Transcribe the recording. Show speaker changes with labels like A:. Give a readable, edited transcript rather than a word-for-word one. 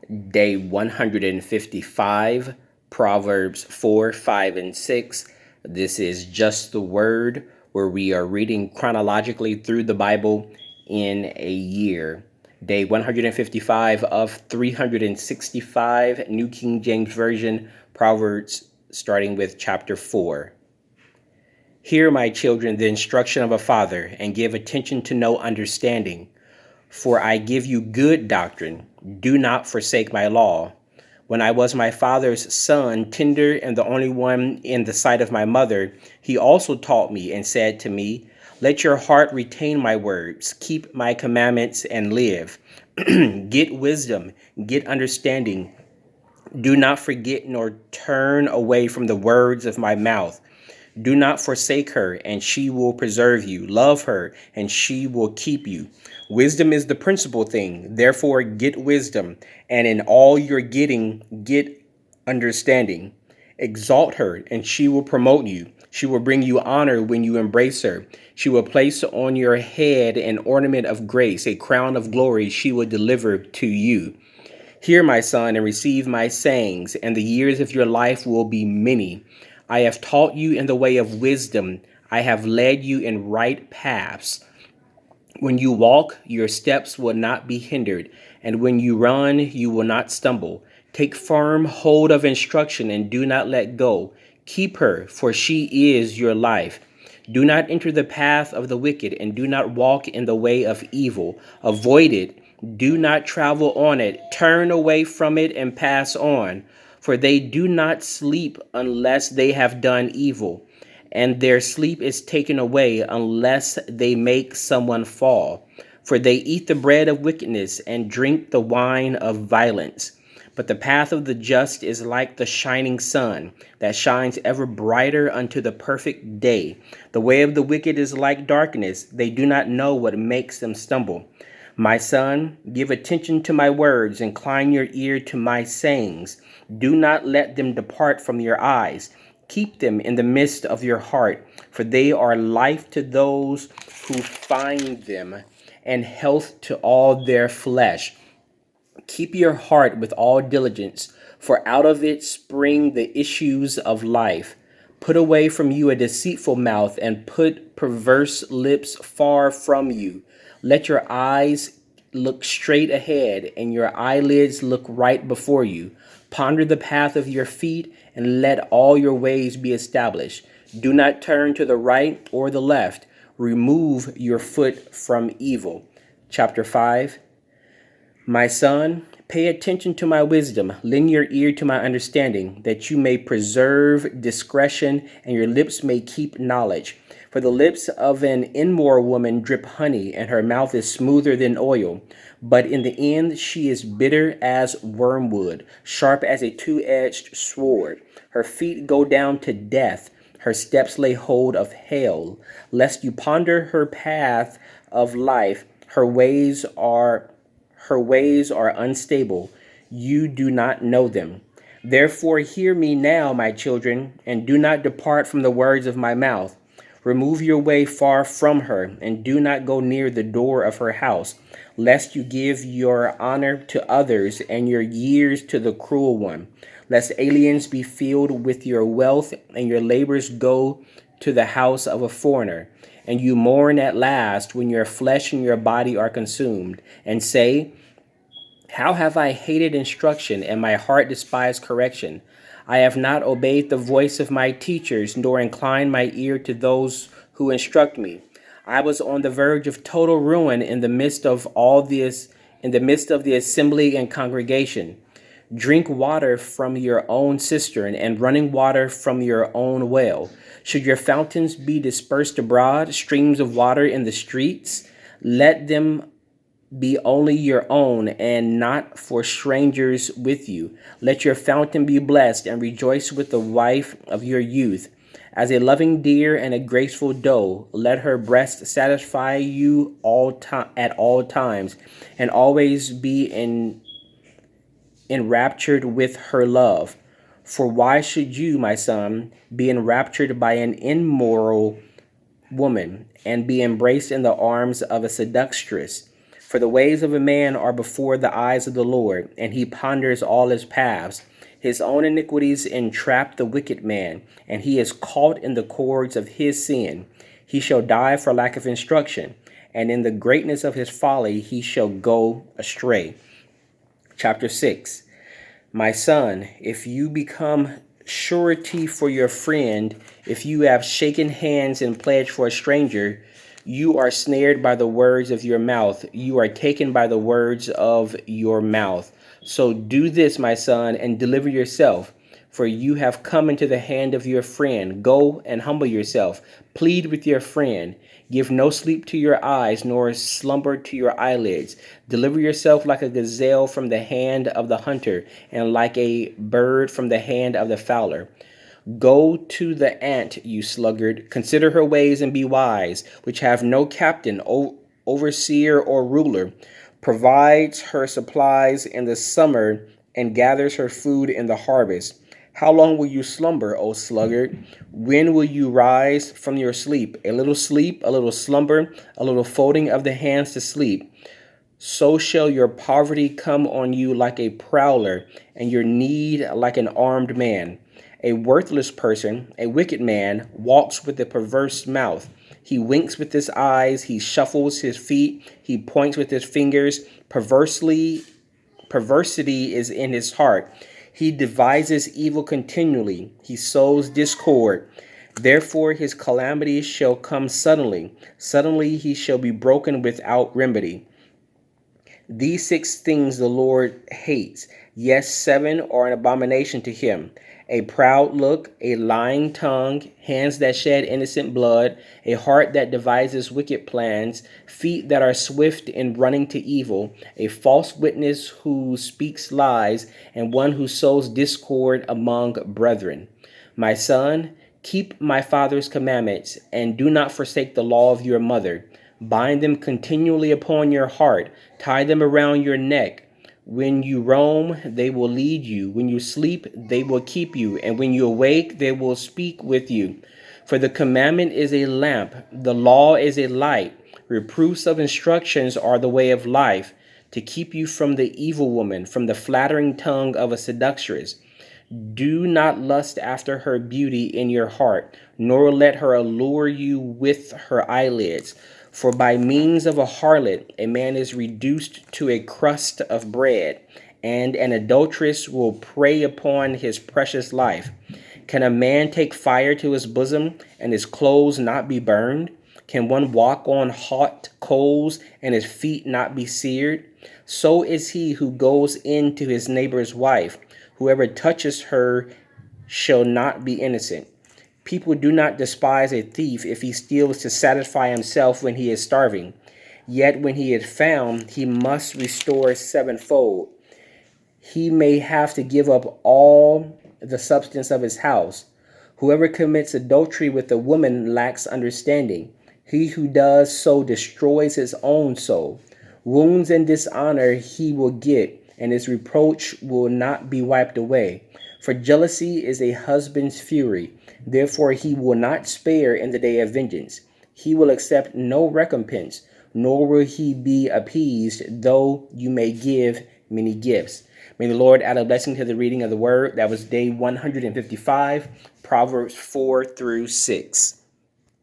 A: Day 155, Proverbs 4, 5, and 6. This is Just the Word, where we are reading chronologically through the Bible in a year. Day 155 of 365, New King James Version, Proverbs, starting with chapter 4. Hear, my children, the instruction of a father, and give attention to know understanding. For I give you good doctrine. Do not forsake my law. When I was my father's son, tender and the only one in the sight of my mother, he also taught me and said to me, let your heart retain my words, keep my commandments and live. Get wisdom, get understanding. Do not forget nor turn away from the words of my mouth. Do not forsake her, and she will preserve you. Love her, and she will keep you. Wisdom is the principal thing. Therefore, get wisdom, and in all you're getting, get understanding. Exalt her, and she will promote you. She will bring you honor when you embrace her. She will place on your head an ornament of grace, a crown of glory she will deliver to you. Hear, my son, and receive my sayings, and the years of your life will be many. I have taught you in the way of wisdom. I have led you in right paths. When you walk, your steps will not be hindered, and when you run, you will not stumble. Take firm hold of instruction and do not let go. Keep her, for she is your life. Do not enter the path of the wicked, and do not walk in the way of evil. Avoid it. Do not travel on it. Turn away from it and pass on. For they do not sleep unless they have done evil, and their sleep is taken away unless they make someone fall. For they eat the bread of wickedness and drink the wine of violence. But the path of the just is like the shining sun that shines ever brighter unto the perfect day. The way of the wicked is like darkness. They do not know what makes them stumble. My son, give attention to my words, incline your ear to my sayings. Do not let them depart from your eyes. Keep them in the midst of your heart, for they are life to those who find them, and health to all their flesh. Keep your heart with all diligence, for out of it spring the issues of life. Put away from you a deceitful mouth, and put perverse lips far from you. Let your eyes look straight ahead, and your eyelids look right before you. Ponder the path of your feet, and let all your ways be established. Do not turn to the right or the left. Remove your foot from evil. Chapter 5. My son, pay attention to my wisdom, lend your ear to my understanding, that you may preserve discretion and your lips may keep knowledge. For the lips of an immoral woman drip honey, and her mouth is smoother than oil. But in the end she is bitter as wormwood, sharp as a two-edged sword. Her feet go down to death, her steps lay hold of hell. Lest you ponder her path of life, her ways are unstable. You do not know them. Therefore, hear me now, my children, and do not depart from the words of my mouth. Remove your way far from her, and do not go near the door of her house, lest you give your honor to others and your years to the cruel one, lest aliens be filled with your wealth and your labors go to the house of a foreigner, and you mourn at last when your flesh and your body are consumed, and say, how have I hated instruction, and my heart despised correction? I have not obeyed the voice of my teachers, nor inclined my ear to those who instruct me. I was on the verge of total ruin in the midst of the assembly and congregation. Drink water from your own cistern, and running water from your own well. Should your fountains be dispersed abroad, streams of water in the streets? Let them be only your own, and not for strangers with you. Let your fountain be blessed, and rejoice with the wife of your youth. As a loving deer and a graceful doe, let her breast satisfy you at all times, and always be enraptured with her love. For why should you, my son, be enraptured by an immoral woman, and be embraced in the arms of a seductress? For the ways of a man are before the eyes of the Lord, and he ponders all his paths. His own iniquities entrap the wicked man, and he is caught in the cords of his sin. He shall die for lack of instruction, and in the greatness of his folly he shall go astray. Chapter 6. My son, if you become surety for your friend, if you have shaken hands and pledged for a stranger, you are snared by the words of your mouth. You are taken by the words of your mouth. So do this, my son, and deliver yourself, for you have come into the hand of your friend. Go and humble yourself. Plead with your friend. Give no sleep to your eyes, nor slumber to your eyelids. Deliver yourself like a gazelle from the hand of the hunter, and like a bird from the hand of the fowler. Go to the ant, you sluggard. Consider her ways and be wise, which have no captain, overseer, or ruler, provides her supplies in the summer, and gathers her food in the harvest. How long will you slumber, O sluggard? When will you rise from your sleep? A little sleep, a little slumber, a little folding of the hands to sleep. So shall your poverty come on you like a prowler, and your need like an armed man. A worthless person, a wicked man, walks with a perverse mouth. He winks with his eyes, he shuffles his feet, he points with his fingers. Perversity is in his heart. He devises evil continually. He sows discord. Therefore his calamity shall come suddenly. Suddenly he shall be broken without remedy. These 6 things the Lord hates. Yes, 7 are an abomination to him: a proud look, a lying tongue, hands that shed innocent blood, a heart that devises wicked plans, feet that are swift in running to evil, a false witness who speaks lies, and one who sows discord among brethren. My son, keep my father's commandments, and do not forsake the law of your mother. Bind them continually upon your heart. Tie them around your neck. When you roam, they will lead you. When you sleep, they will keep you. And when you awake, they will speak with you. For the commandment is a lamp, the law is a light. Reproofs of instructions are the way of life, to keep you from the evil woman, from the flattering tongue of a seductress. Do not lust after her beauty in your heart, nor let her allure you with her eyelids. For by means of a harlot, a man is reduced to a crust of bread, and an adulteress will prey upon his precious life. Can a man take fire to his bosom, and his clothes not be burned? Can one walk on hot coals, and his feet not be seared? So is he who goes in to his neighbor's wife. Whoever touches her shall not be innocent. People do not despise a thief if he steals to satisfy himself when he is starving. Yet when he is found, he must restore sevenfold. He may have to give up all the substance of his house. Whoever commits adultery with a woman lacks understanding. He who does so destroys his own soul. Wounds and dishonor he will get, and his reproach will not be wiped away. For jealousy is a husband's fury. Therefore he will not spare in the day of vengeance. He will accept no recompense, nor will he be appeased, though you may give many gifts. May the Lord add a blessing to the reading of the word. That was day 155, Proverbs 4 through 6.